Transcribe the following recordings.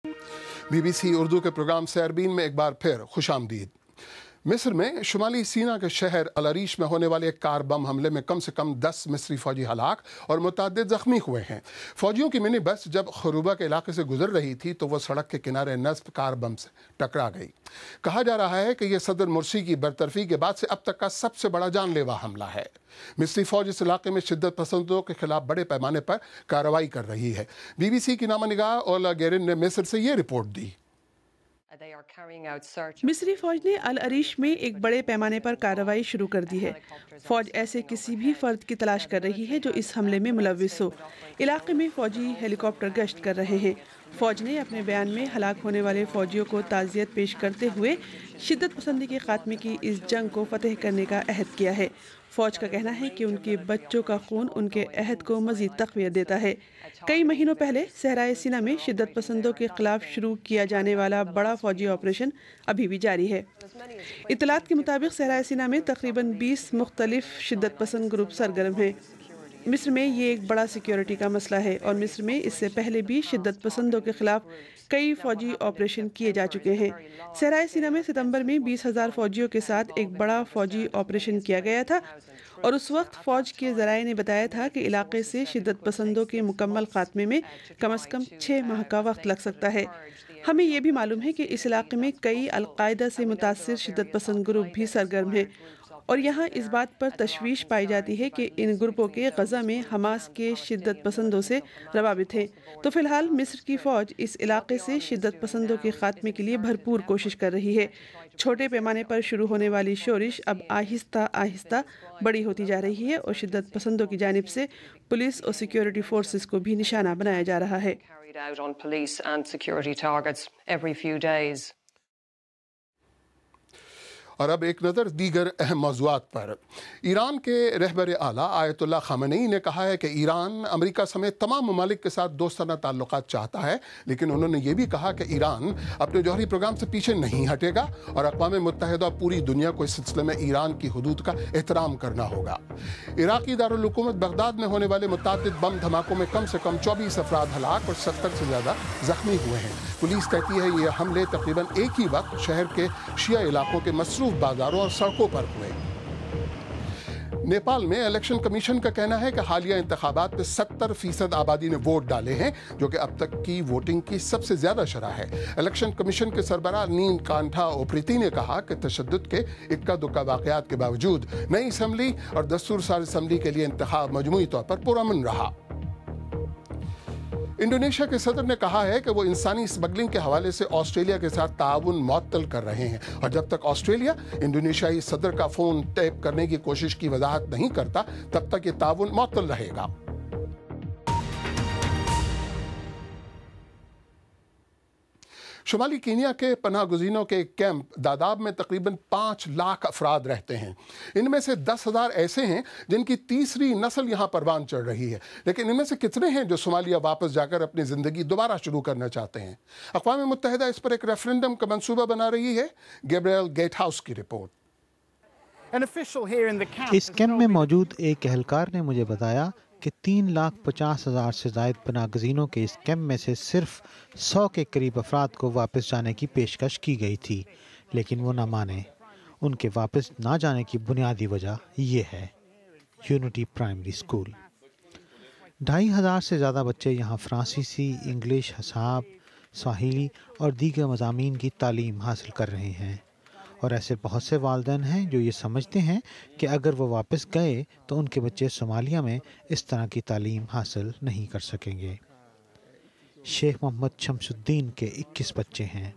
BBC Urdu के programme सैरबीन में एक बार फिर खुशामदीद। मिस्र में शुमाली सीना के शहर अल अरीश में होने वाले एक कार बम हमले में कम से कम 10 मिस्री फौजी हलाक और मुतअद्दिद जख्मी हुए हैं। फौजियों की मिनी बस जब खरूबा के इलाके से गुजर रही थी तो वह सड़क के किनारे नस्ब कार बम से टकरा गई। कहा जा रहा है कि यह सदर मुर्सी की बरतरफी के बाद से अब तक का सबसे बड़ा जानलेवा हमला है। मिस्री फौज इस इलाके में शिद्दत पसंदों के खिलाफ बड़े पैमाने पर कार्रवाई कर रही है। BBC की नामा निगाह ओला गेरिन ने मिस्र से ये रिपोर्ट दी। मिस्री फौज ने अल अरीश में एक बड़े पैमाने पर कार्रवाई शुरू कर दी है। फौज ऐसे किसी भी फर्द की तलाश कर रही है जो इस हमले में मुलव्विस हो। इलाके में फौजी हेलीकॉप्टर गश्त कर रहे हैं। फौज ने अपने बयान में हलाक होने वाले फौजियों को ताज़ियत पेश करते हुए शिद्दत पसंदी के खात्मे की इस जंग को फतेह करने का अहद किया है। फौज का कहना है कि उनके बच्चों का खून उनके अहद को मजीद तक़वियत देता है। कई महीनों पहले सहराए सिना में शिद्दत पसंदों के खिलाफ शुरू किया जाने वाला बड़ा फौजी ऑपरेशन अभी भी जारी है। इत्तलात के मुताबिक सहराए सिना में तकरीबन 20 मुख्तलिफ शिद्दत पसंद ग्रुप सरगर्म हैं। मिस्र में ये एक बड़ा सिक्योरिटी का मसला है और मिस्र में इससे पहले भी शिद्दत पसंदों के खिलाफ कई फौजी ऑपरेशन किए जा चुके हैं। सहराए सिना में सितंबर में 20,000 फौजियों के साथ एक बड़ा फौजी ऑपरेशन किया गया था और उस वक्त फौज के ज़राए ने बताया था कि इलाके से शिद्दत पसंदों के मुकम्मल खात्मे में कम से कम 6 माह का वक्त लग सकता है। हमें ये भी मालूम है कि इस इलाके में कई अलकायदा से मुतासिर शिद्दत पसंद ग्रुप भी सरगर्म हैं और यहाँ इस बात पर तशवीश पाई जाती है कि इन ग्रुपों के गज़ा में हमास के शिद्दत पसंदों से रवाबित हैं। तो फिलहाल मिस्र की फ़ौज इस इलाके से शिद्दत पसंदों के खात्मे के लिए भरपूर कोशिश कर रही है। छोटे पैमाने पर शुरू होने वाली शोरिश अब आहिस्ता आहिस्ता बड़ी होती जा रही है और शिद्दत पसंदों की जानिब से पुलिस और सिक्योरिटी फोर्सेस को भी निशाना बनाया जा रहा है। और अब एक नज़र दीगर अहम मौज़ूआत पर। ईरान के रहबर आला आयतुल्लाह ख़ामेनी ने कहा है कि ईरान अमेरिका समेत तमाम ममालिक के साथ दोस्ताना ताल्लुकात चाहता है, लेकिन उन्होंने ये भी कहा कि ईरान अपने जौहरी प्रोग्राम से पीछे नहीं हटेगा और अक़वाम मुत्तहिदा पूरी दुनिया को इस सिलसिले में ईरान की हुदूद का एहतराम करना होगा। इराक़ी दारुल हुकूमत बगदाद में होने वाले मुतअद्दिद बम धमाकों में कम से कम 24 अफराद हलाक और 70 से ज़्यादा ज़ख्मी हुए हैं। पुलिस कहती है ये हमले तकरीबन एक ही वक्त शहर के शिया इलाकों के मसरूफ़ बाजारों और सड़कों पर हुए। नेपाल में इलेक्शन कमीशन का कहना है कि हालिया इंतखाबात में 70% आबादी ने वोट डाले हैं, जो कि अब तक की वोटिंग की सबसे ज्यादा शरह है। इलेक्शन कमीशन के सरबराह नीन कांठा ओप्रीति ने कहा कि तशद्दुद के इक्का दुक्का वाकयात के बावजूद नई असम्बली और दस्तूर साज असम्बली के लिए इंतखाब मजमूई तौर पर पुरअमन रहा। इंडोनेशिया के सदर ने कहा है कि वो इंसानी स्मगलिंग के हवाले से ऑस्ट्रेलिया के साथ ताउन मुअत्तल कर रहे हैं और जब तक ऑस्ट्रेलिया इंडोनेशियाई सदर का फोन टैप करने की कोशिश की वजाहत नहीं करता तब तक ये ताउन मुअत्तल रहेगा। शुमाली कीनिया के पनाह गुज़ीनों के कैंप दादाब में तकरीबन 5 लाख अफराद रहते हैं। इनमें से 10,000 ऐसे हैं जिनकी तीसरी नस्ल यहाँ परवान चढ़ रही है, लेकिन इनमें से कितने हैं जो सोमालिया वापस जाकर अपनी ज़िंदगी दोबारा शुरू करना चाहते हैं? अक़वाम मुत्तहिदा इस पर एक रेफरेंडम का मंसूबा बना रही है। गैब्रियल गेटहाउस की रिपोर्ट। इस कैंप में मौजूद एक एहलकार ने मुझे बताया कि 3,50,000 से ज़ायद पनाहगज़ीनों के इस कैंप में से सिर्फ 100 के करीब अफराद को वापस जाने की पेशकश की गई थी, लेकिन वो ना माने। उनके वापस ना जाने की बुनियादी वजह ये है, यूनिटी प्राइमरी स्कूल। 2,500 से ज़्यादा बच्चे यहाँ फ़्रांसीसी, इंग्लिश, हिसाब, स्वाहिली और दीगर मज़ामीन की तालीम हासिल कर रहे हैं और ऐसे बहुत से वालिदैन हैं जो ये समझते हैं कि अगर वो वापस गए तो उनके बच्चे सोमालिया में इस तरह की तालीम हासिल नहीं कर सकेंगे। शेख मोहम्मद शमसुद्दीन के 21 बच्चे हैं।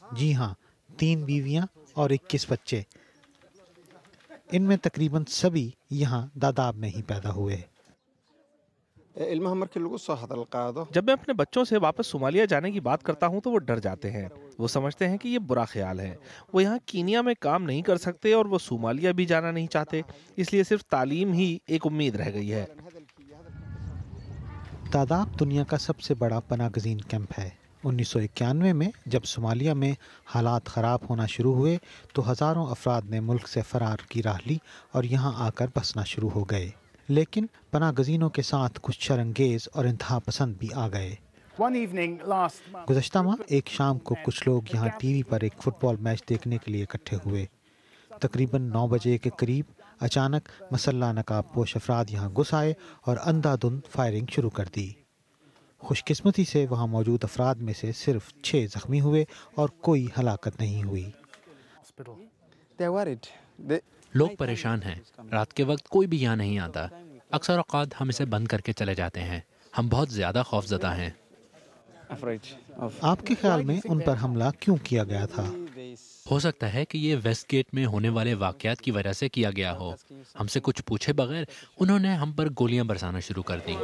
जी हाँ, 3 बीवियाँ और 21 बच्चे। इनमें तकरीबन सभी यहाँ दादाब में ही पैदा हुए। जब मैं अपने बच्चों से वापस सोमालिया जाने की बात करता हूं तो वो डर जाते हैं। वो समझते हैं कि ये बुरा ख्याल है। वो यहाँ कीनिया में काम नहीं कर सकते और वो सोमालिया भी जाना नहीं चाहते, इसलिए सिर्फ तालीम ही एक उम्मीद रह गई है। दादाब दुनिया का सबसे बड़ा पनाहगज़ीन कैंप है। 1991 में जब सोमालिया में हालात ख़राब होना शुरू हुए तो हज़ारों अफराद ने मुल्क से फ़रार की राह ली और यहाँ आकर बसना शुरू हो गए। लेकिन पनाहगज़ीनों के साथ कुछ शरंगेज़ और इंतहा पसंद भी आ गए। गुज़श्ता माह एक शाम को कुछ लोग यहाँ टीवी पर एक फुटबॉल मैच देखने के लिए इकट्ठे हुए। तकरीबन 9 बजे के करीब अचानक मसल्ला नकाब पोश अफराद यहाँ घुस आए और अंधाधुंध फायरिंग शुरू कर दी। खुशकिस्मती से वहाँ मौजूद अफराद में से सिर्फ 6 जख्मी हुए और कोई हलाकत नहीं हुई। लोग परेशान हैं। रात के वक्त कोई भी यहाँ नहीं आता। अक्सर औकात हम इसे बंद करके चले जाते हैं। हम बहुत ज़्यादा खौफजदा हैं। आपके ख्याल में उन पर हमला क्यों किया गया था? हो सकता है कि ये वेस्ट गेट में होने वाले वाक़यात की वजह से किया गया हो। हमसे कुछ पूछे बगैर उन्होंने हम पर गोलियां बरसाना शुरू कर दी।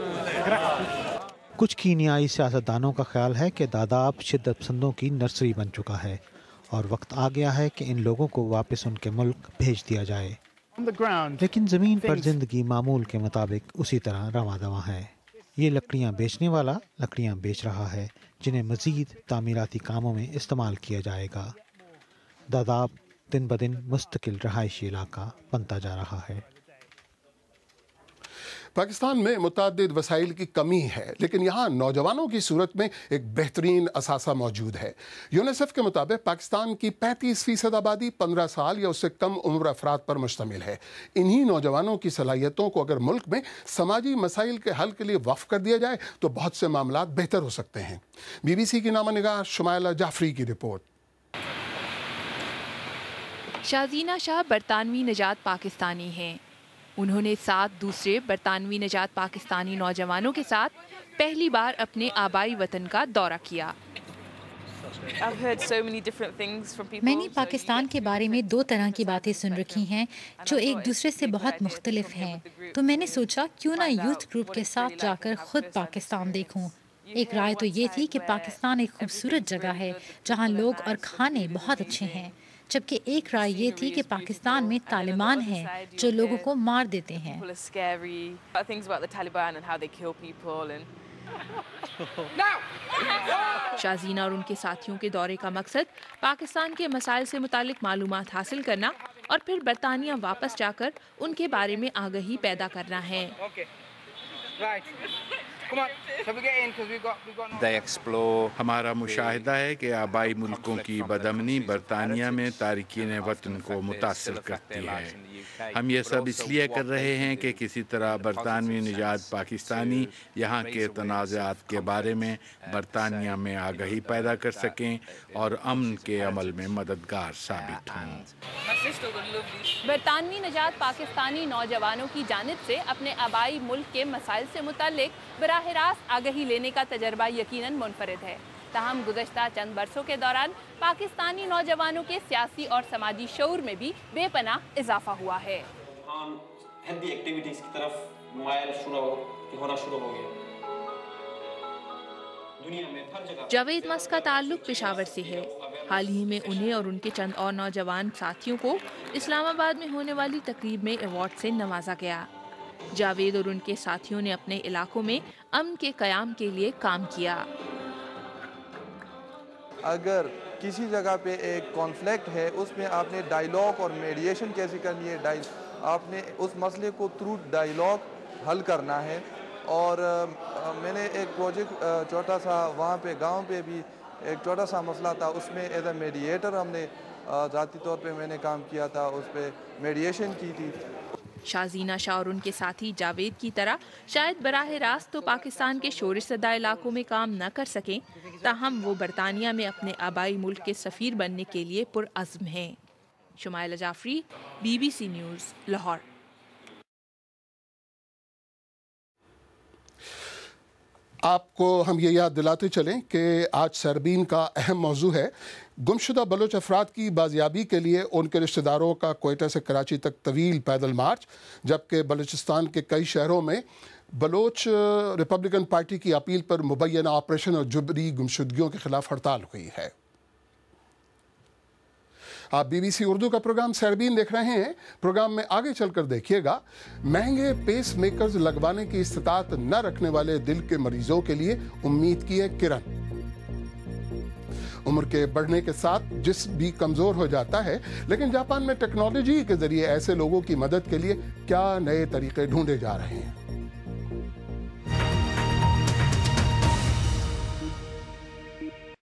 कुछ कीनियाई सियासतदानों का ख्याल है कि दादाब शिद्दत पसंदों की नर्सरी बन चुका है और वक्त आ गया है कि इन लोगों को वापस उनके मुल्क भेज दिया जाए। लेकिन ज़मीन पर जिंदगी मामूल के मुताबिक उसी तरह रवां दवां है। ये लकड़ियाँ बेचने वाला लकड़ियाँ बेच रहा है जिन्हें मज़ीद तामीराती कामों में इस्तेमाल किया जाएगा। दादाब दिन ब दिन मुस्तकिल रहायशी इलाका बनता जा रहा है। पाकिस्तान में मुतअद्दिद वसाइल की कमी है, लेकिन यहाँ नौजवानों की सूरत में एक बेहतरीन असासा मौजूद है। यूनिसेफ के मुताबिक पाकिस्तान की 35% आबादी 15 साल या उससे कम उम्र अफराद पर मुश्तमिल है। इन्हीं नौजवानों की सलाहियतों को अगर मुल्क में समाजी मसाइल के हल के लिए वक्फ कर दिया जाए तो बहुत से मामला बेहतर हो सकते हैं। BBC की नामा निगाह शुमाइला जाफरी की रिपोर्ट। शाजीना शाह बरतानवी नजात पाकिस्तानी हैं। उन्होंने 7 दूसरे बरतानवी नजात पाकिस्तानी नौजवानों के साथ पहली बार अपने आबाई वतन का दौरा किया। मैंने पाकिस्तान के बारे में 2 तरह की बातें सुन रखी हैं जो एक दूसरे से बहुत मुख्तलिफ हैं, तो मैंने सोचा क्यों ना यूथ ग्रुप के साथ जाकर खुद पाकिस्तान देखूं। एक राय तो ये थी कि पाकिस्तान एक खूबसूरत जगह है जहां लोग और खाने बहुत अच्छे हैं, जबकि एक राय ये थी कि पाकिस्तान में तालिबान हैं जो लोगों को मार देते हैं। शाजीना और उनके साथियों के दौरे का मकसद पाकिस्तान के मसाइल से मुतालिक मालूमात हासिल करना और फिर बरतानिया वापस जाकर उनके बारे में आगाही पैदा करना है। हमारा मुशाहिदा है कि आबाई मुल्कों की बदअमनी बरतानिया में तारिकीन वतन को मुतासिर करती है। हम ये सब इसलिए कर रहे हैं कि किसी तरह बरतानवी निजात पाकिस्तानी यहाँ के तनाज़ात के बारे में बरतानिया में आगाही पैदा कर सकें और अमन के अमल में मददगार साबित हों। बरतानवी निजात पाकिस्तानी नौजवानों की जानिब से अपने आबाई मुल्क के मसाइल से मुतालिक बराह रास्त आगाही लेने का तजर्बा यकीनन मुनफरिद है। ताहम गुज़श्ता चंद बरसों के दौरान पाकिस्तानी नौजवानों के सियासी और समाजी शऊर में भी बेपनाह इजाफा हुआ है। एक्टिविटीज की तरफ होना शुरू हो गया। दुनिया में हर जगह जावेद मस्क का ताल्लुक पेशावर से है। हाल ही में उन्हें और उनके चंद और नौजवान साथियों को इस्लामाबाद में होने वाली तकरीब में अवार्ड से नवाजा गया। जावेद और उनके साथियों ने अपने इलाकों में अमन के क़याम के लिए काम किया। अगर किसी जगह पे एक कॉन्फ्लिक्ट है, उसमें आपने डायलॉग और मीडिएशन कैसे करनी है, आपने उस मसले को थ्रू डायलॉग हल करना है। और मैंने एक प्रोजेक्ट छोटा सा वहाँ पे गांव पे भी एक छोटा सा मसला था, उसमें एज ए मीडिएटर हमने ज़ाती तौर पे मैंने काम किया था, उस पर मीडिएशन की थी। शाजीना शाह और उनके साथी जावेद की तरह शायद बराह रास्त तो पाकिस्तान के शोरशदा इलाकों में काम न कर सकें, ताहम वो बरतानिया में अपने आबाई मुल्क के सफ़ीर बनने के लिए पुरअज़्म हैं। Shumaila Jafri, BBC news, Lahore. आपको हम ये याद दिलाते चलें कि आज सरबीन का अहम मौजू है गुमशुदा बलोच अफराद की बाजियाबी के लिए उनके रिश्तेदारों का कोयटा से कराची तक तवील पैदल मार्च, जबकि बलूचिस्तान के कई शहरों में बलोच रिपब्लिकन पार्टी की अपील पर मुबैना ऑपरेशन और जबरी गुमशुदगियों के खिलाफ हड़ताल हुई है। आप BBC उर्दू का प्रोग्राम सरबीन देख रहे हैं। प्रोग्राम में आगे चलकर देखिएगा, महंगे पेस मेकर्स लगवाने की इस्तात न रखने वाले दिल के मरीजों के लिए उम्मीद की है किरण। उम्र के बढ़ने के साथ जिस्म भी कमजोर हो जाता है, लेकिन जापान में टेक्नोलॉजी के जरिए ऐसे लोगों की मदद के लिए क्या नए तरीके ढूंढे जा रहे हैं।